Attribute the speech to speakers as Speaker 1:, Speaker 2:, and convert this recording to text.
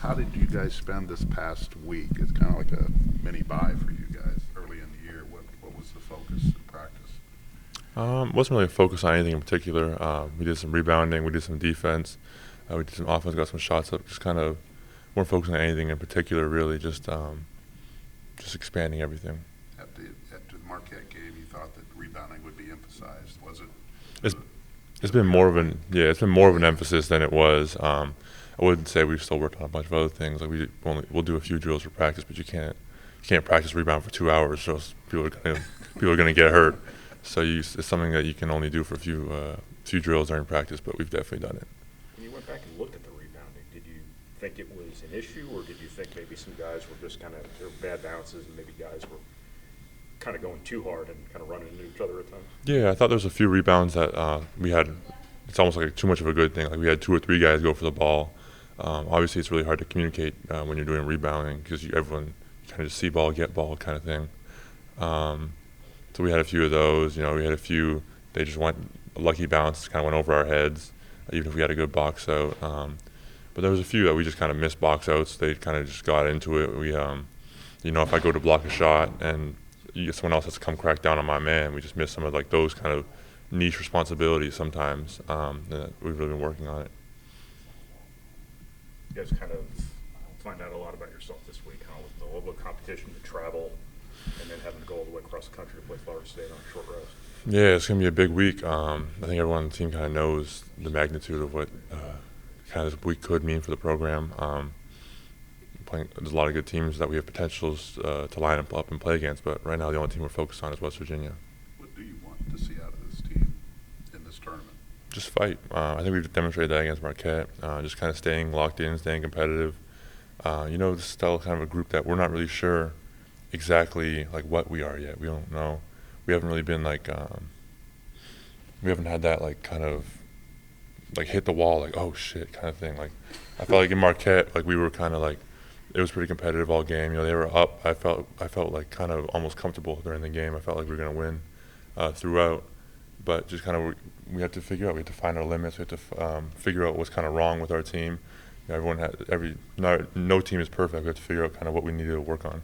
Speaker 1: how did you guys spend this past week? It's kind of like a mini bye for you guys early in the year. What was the focus in practice?
Speaker 2: Wasn't really focused on anything in particular. We did some rebounding, we did some defense, we did some offense, got some shots up. Just kind of weren't focusing on anything in particular, really. Just expanding everything.
Speaker 1: At the Marquette game, you thought that rebounding would be emphasized. Was it?
Speaker 2: It's it's been more of an emphasis than it was. I wouldn't say we've still worked on a bunch of other things. Like we'll do a few drills for practice, but you can't practice rebound for 2 hours, or else people are gonna get hurt. So it's something that you can only do for a few drills during practice. But we've definitely done it.
Speaker 3: When you went back and looked at the rebounding, did you think it was an issue, or did you think maybe some guys were just there were bad bounces and maybe guys were kind of going too hard and kind of running into each other at times?
Speaker 2: Yeah, I thought there was a few rebounds that we had. It's almost like too much of a good thing. Like we had 2 or 3 guys go for the ball. Obviously, it's really hard to communicate when you're doing rebounding because everyone kind of just see ball, get ball kind of thing. So we had a few of those. We had a few. They just went a lucky bounce, kind of went over our heads, even if we had a good box out. But there was a few that we just kind of missed box outs. They kind of just got into it. We, if I go to block a shot and someone else has to come crack down on my man, we just miss some of like those kind of niche responsibilities sometimes. That we've really been working on it.
Speaker 3: You guys kind of find out a lot about yourself this week, huh? With the level of competition, to travel, and then having to go all the way across the country to play Florida State on a short rest.
Speaker 2: Yeah, it's going to be a big week. I think everyone on the team kind of knows the magnitude of what kind of this week could mean for the program. There's a lot of good teams that we have potentials to line up and play against, but right now the only team we're focused on is West Virginia.
Speaker 1: What do you want to see out of this team in this tournament?
Speaker 2: Just fight. I think we've demonstrated that against Marquette. Just kind of staying locked in, staying competitive. This is still kind of a group that we're not really sure exactly like what we are yet. We don't know. We haven't really been we haven't had that like kind of like hit the wall like oh shit kind of thing. Like I felt like in Marquette like we were kind of like it was pretty competitive all game. They were up. I felt like kind of almost comfortable during the game. I felt like we were gonna win throughout, but just kind of we had to figure out. We had to find our limits. We had to figure out what's kind of wrong with our team. No team is perfect. We have to figure out kind of what we need to work on.